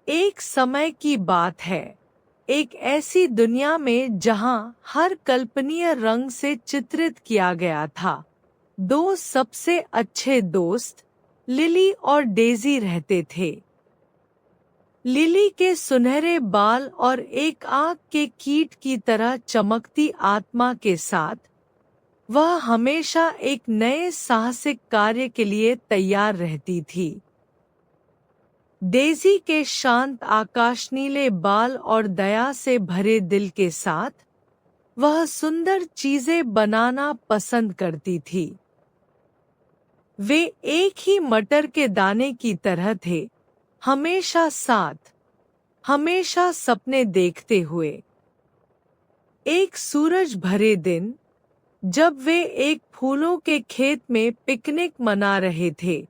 एक समय की बात है, एक ऐसी दुनिया में जहां हर कल्पनीय रंग से चित्रित किया गया था। दो सबसे अच्छे दोस्त लिली और डेजी रहते थे। लिली के सुनहरे बाल और एक आग के कीट की तरह चमकती आत्मा के साथ वह हमेशा एक नए साहसिक कार्य के लिए तैयार रहती थी। डेजी के शांत आकाश नीले बाल और दया से भरे दिल के साथ वह सुंदर चीजें बनाना पसंद करती थी। वे एक ही मटर के दाने की तरह थे, हमेशा साथ, हमेशा सपने देखते हुए। एक सूरज भरे दिन, जब वे एक फूलों के खेत में पिकनिक मना रहे थे,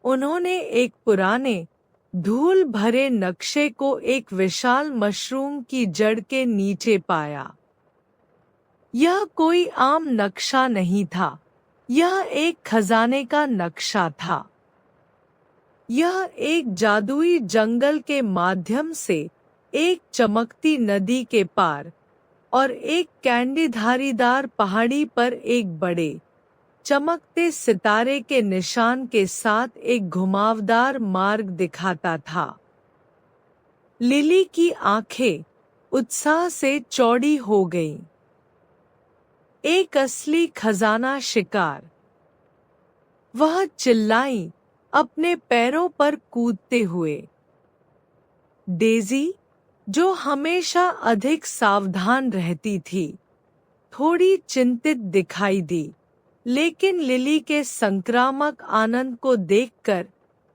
उन्होंने एक पुराने धूल भरे नक्शे को एक विशाल मशरूम की जड़ के नीचे पाया। यह कोई आम नक्शा नहीं था, यह एक खजाने का नक्शा था। यह एक जादुई जंगल के माध्यम से एक चमकती नदी के पार और एक कैंडी धारीदार पहाड़ी पर एक बड़े चमकते सितारे के निशान के साथ एक घुमावदार मार्ग दिखाता था। लिली की आंखें उत्साह से चौड़ी हो गईं। एक असली खजाना शिकार, वह चिल्लाई अपने पैरों पर कूदते हुए। डेजी, जो हमेशा अधिक सावधान रहती थी, थोड़ी चिंतित दिखाई दी, लेकिन लिली के संक्रामक आनंद को देखकर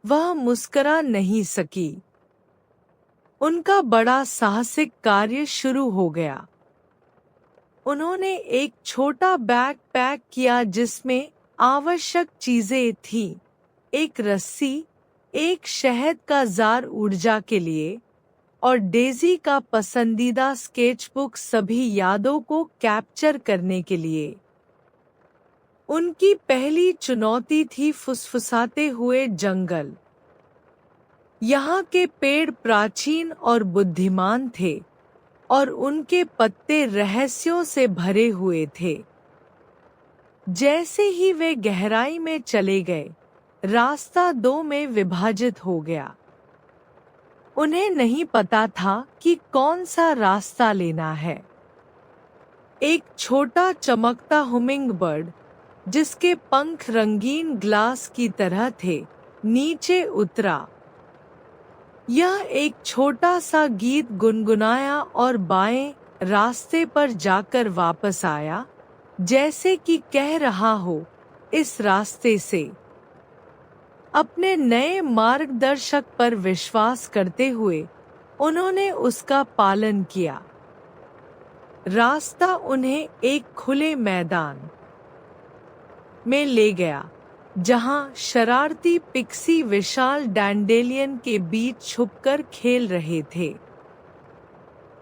वह मुस्कुरा नहीं सकी। उनका बड़ा साहसिक कार्य शुरू हो गया। उन्होंने एक छोटा बैग पैक किया जिसमें आवश्यक चीजें थीं, एक रस्सी, एक शहद का जार ऊर्जा के लिए, और डेजी का पसंदीदा स्केचबुक सभी यादों को कैप्चर करने के लिए। उनकी पहली चुनौती थी फुसफुसाते हुए जंगल। यहाँ के पेड़ प्राचीन और बुद्धिमान थे और उनके पत्ते रहस्यों से भरे हुए थे। जैसे ही वे गहराई में चले गए, रास्ता दो में विभाजित हो गया। उन्हें नहीं पता था कि कौन सा रास्ता लेना है। एक छोटा चमकता हुमिंग बर्ड, जिसके पंख रंगीन ग्लास की तरह थे, नीचे उतरा। यह एक छोटा सा गीत गुनगुनाया और बाएं रास्ते पर जाकर वापस आया, जैसे कि कह रहा हो, इस रास्ते से। अपने नए मार्गदर्शक पर विश्वास करते हुए उन्होंने उसका पालन किया। रास्ता उन्हें एक खुले मैदान में ले गया, जहां शरारती पिक्सी विशाल डैंडेलियन के बीच छुपकर खेल रहे थे।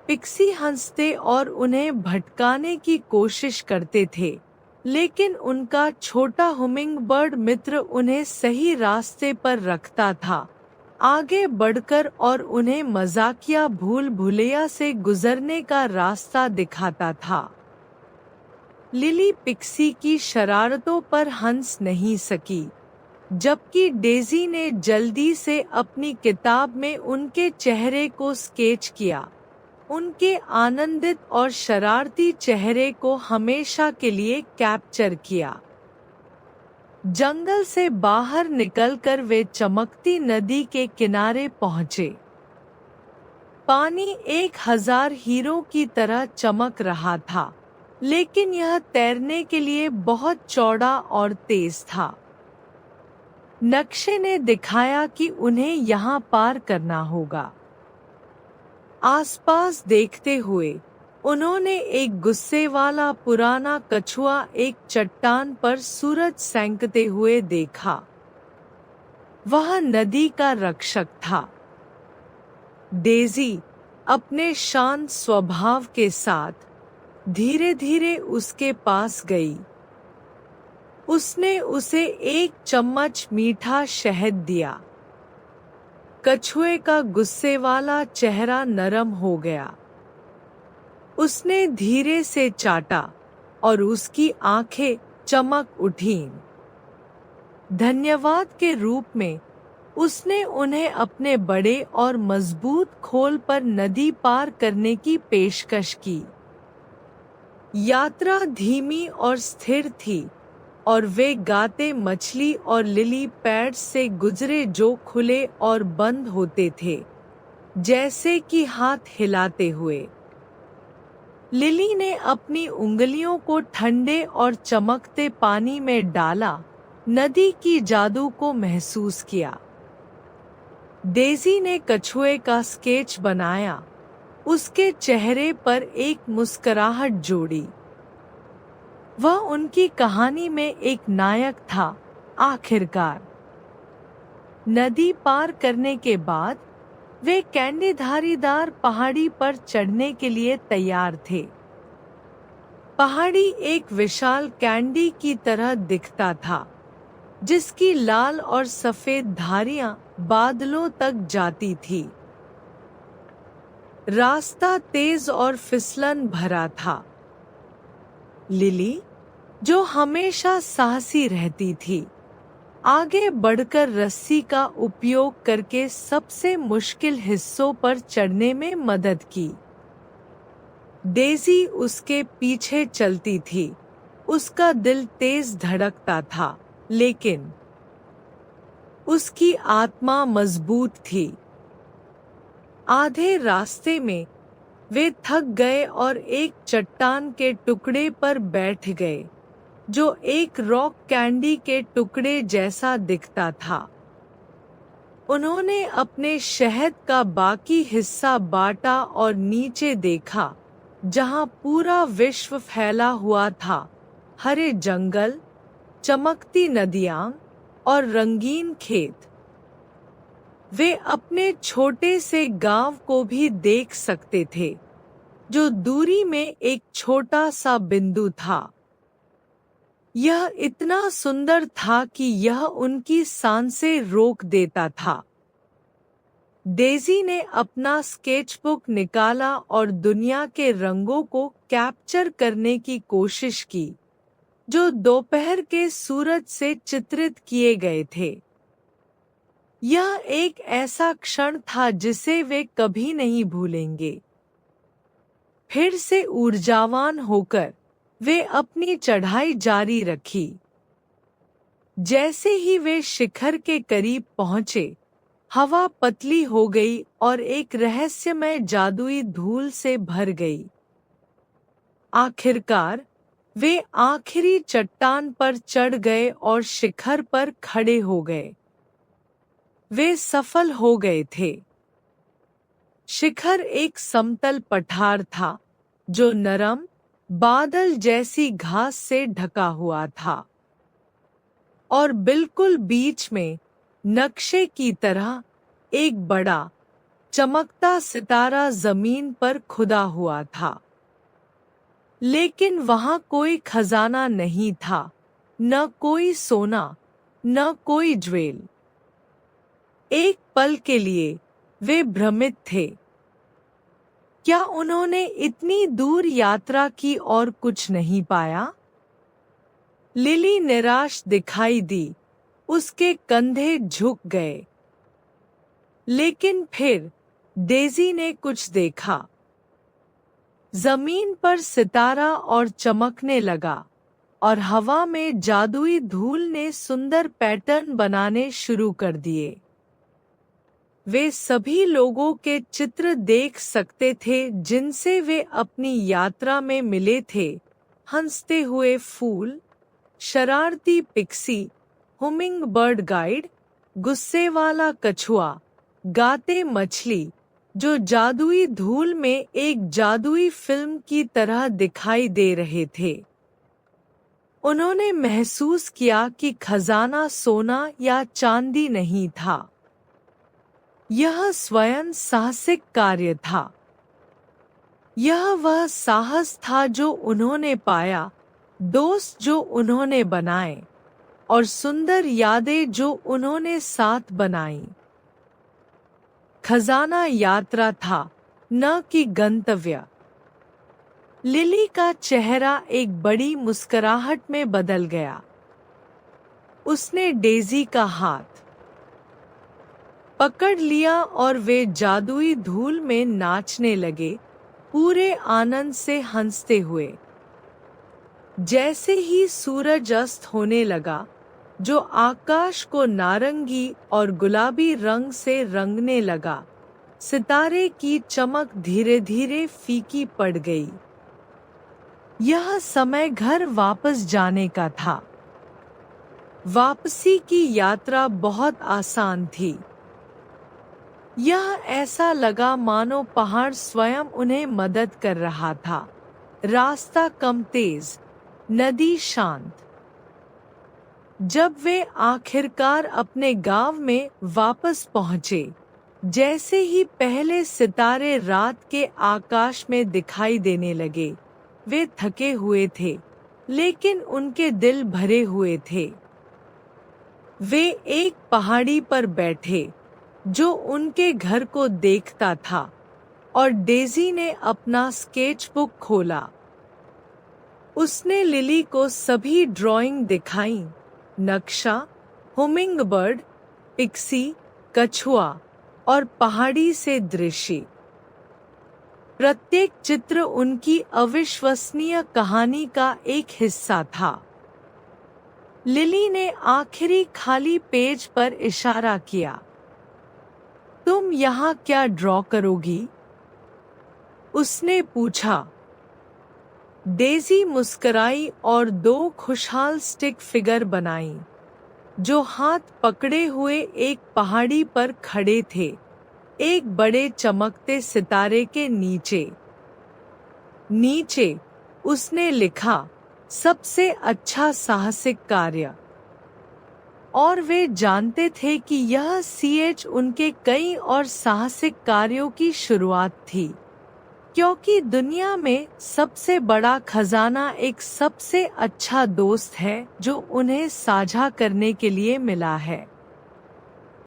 पिक्सी हंसते और उन्हें भटकाने की कोशिश करते थे, लेकिन उनका छोटा हुमिंग बर्ड मित्र उन्हें सही रास्ते पर रखता था, आगे बढ़कर और उन्हें मजाकिया भूल भुलैया से गुजरने का रास्ता दिखाता था। लिली पिक्सी की शरारतों पर हंस नहीं सकी, जबकि डेजी ने जल्दी से अपनी किताब में उनके चेहरे को स्केच किया, उनके आनंदित और शरारती चेहरे को हमेशा के लिए कैप्चर किया। जंगल से बाहर निकलकर वे चमकती नदी के किनारे पहुंचे। पानी 1000 हीरों की तरह चमक रहा था, लेकिन यह तैरने के लिए बहुत चौड़ा और तेज था। नक्शे ने दिखाया कि उन्हें यहाँ पार करना होगा। आसपास देखते हुए उन्होंने एक गुस्से वाला पुराना कछुआ एक चट्टान पर सूरज सेंकते हुए देखा। वह नदी का रक्षक था। डेजी अपने शांत स्वभाव के साथ धीरे धीरे उसके पास गई। उसने उसे एक चम्मच मीठा शहद दिया। कछुए का गुस्से वाला चेहरा नरम हो गया। उसने धीरे से चाटा और उसकी आंखें चमक उठीं। धन्यवाद के रूप में उसने उन्हें अपने बड़े और मजबूत खोल पर नदी पार करने की पेशकश की। यात्रा धीमी और स्थिर थी और वे गाते मछली और लिली पैड से गुजरे जो खुले और बंद होते थे, जैसे कि हाथ हिलाते हुए। लिली ने अपनी उंगलियों को ठंडे और चमकते पानी में डाला, नदी की जादू को महसूस किया। डेज़ी ने कछुए का स्केच बनाया, उसके चेहरे पर एक मुस्कुराहट जोड़ी। वह उनकी कहानी में एक नायक था। आखिरकार नदी पार करने के बाद वे कैंडी धारीदार पहाड़ी पर चढ़ने के लिए तैयार थे। पहाड़ी एक विशाल कैंडी की तरह दिखता था, जिसकी लाल और सफेद धारियां बादलों तक जाती थी। रास्ता तेज और फिसलन भरा था। लिली, जो हमेशा साहसी रहती थी, आगे बढ़कर रस्सी का उपयोग करके सबसे मुश्किल हिस्सों पर चढ़ने में मदद की। डेज़ी उसके पीछे चलती थी। उसका दिल तेज धड़कता था, लेकिन उसकी आत्मा मजबूत थी। आधे रास्ते में वे थक गए और एक चट्टान के टुकड़े पर बैठ गए, जो एक रॉक कैंडी के टुकड़े जैसा दिखता था। उन्होंने अपने शहद का बाकी हिस्सा बांटा और नीचे देखा, जहां पूरा विश्व फैला हुआ था। हरे जंगल, चमकती नदियां और रंगीन खेत। वे अपने छोटे से गांव को भी देख सकते थे, जो दूरी में एक छोटा सा बिंदु था। यह इतना सुंदर था कि यह उनकी सांसें रोक देता था। डेज़ी ने अपना स्केचबुक निकाला और दुनिया के रंगों को कैप्चर करने की कोशिश की, जो दोपहर के सूरज से चित्रित किए गए थे। यह एक ऐसा क्षण था जिसे वे कभी नहीं भूलेंगे। फिर से ऊर्जावान होकर वे अपनी चढ़ाई जारी रखी। जैसे ही वे शिखर के करीब पहुंचे, हवा पतली हो गई और एक रहस्यमय जादुई धूल से भर गई। आखिरकार वे आखिरी चट्टान पर चढ़ गए और शिखर पर खड़े हो गए। वे सफल हो गए थे। शिखर एक समतल पठार था, जो नरम, बादल जैसी घास से ढका हुआ था, और बिल्कुल बीच में नक्शे की तरह एक बड़ा, चमकता सितारा जमीन पर खुदा हुआ था। लेकिन वहां कोई खजाना नहीं था, न कोई सोना, न कोई ज्वेल। एक पल के लिए वे भ्रमित थे। क्या उन्होंने इतनी दूर यात्रा की और कुछ नहीं पाया? लिली निराश दिखाई दी, उसके कंधे झुक गए। लेकिन फिर डेज़ी ने कुछ देखा। जमीन पर सितारा और चमकने लगा, और हवा में जादुई धूल ने सुंदर पैटर्न बनाने शुरू कर दिए। वे सभी लोगों के चित्र देख सकते थे जिनसे वे अपनी यात्रा में मिले थे। हंसते हुए फूल, शरारती पिक्सी, हुमिंग बर्ड गाइड, गुस्से वाला कछुआ, गाते मछली, जो जादुई धूल में एक जादुई फिल्म की तरह दिखाई दे रहे थे। उन्होंने महसूस किया कि खजाना सोना या चांदी नहीं था। यह स्वयं साहसिक कार्य था। यह वह साहस था जो उन्होंने पाया, दोस्त जो उन्होंने बनाए, और सुंदर यादें जो उन्होंने साथ बनाई। खजाना यात्रा था, न कि गंतव्य। लिली का चेहरा एक बड़ी मुस्कुराहट में बदल गया। उसने डेज़ी का हाथ पकड़ लिया और वे जादुई धूल में नाचने लगे, पूरे आनंद से हंसते हुए। जैसे ही सूरज अस्त होने लगा, जो आकाश को नारंगी और गुलाबी रंग से रंगने लगा, सितारे की चमक धीरे धीरे फीकी पड़ गई। यह समय घर वापस जाने का था। वापसी की यात्रा बहुत आसान थी। यह ऐसा लगा मानो पहाड़ स्वयं उन्हें मदद कर रहा था। रास्ता कम तेज, नदी शांत। जब वे आखिरकार अपने गांव में वापस पहुंचे, जैसे ही पहले सितारे रात के आकाश में दिखाई देने लगे, वे थके हुए थे, लेकिन उनके दिल भरे हुए थे। वे एक पहाड़ी पर बैठे, जो उनके घर को देखता था, और डेज़ी ने अपना स्केचबुक खोला। उसने लिली को सभी ड्राइंग दिखाई, नक्शा, हुमिंगबर्ड, पिक्सी, कछुआ और पहाड़ी से दृश्य। प्रत्येक चित्र उनकी अविश्वसनीय कहानी का एक हिस्सा था। लिली ने आखिरी खाली पेज पर इशारा किया। तुम यहाँ क्या ड्रॉ करोगी? उसने पूछा। डेज़ी मुस्कुराई और 2 खुशहाल स्टिक फिगर बनाई, जो हाथ पकड़े हुए एक पहाड़ी पर खड़े थे, एक बड़े चमकते सितारे के नीचे। नीचे उसने लिखा, सबसे अच्छा साहसिक कार्य। और वे जानते थे कि यह उनके कई और साहसिक कार्यों की शुरुआत थी, क्योंकि दुनिया में सबसे बड़ा खजाना एक सबसे अच्छा दोस्त है जो उन्हें साझा करने के लिए मिला है।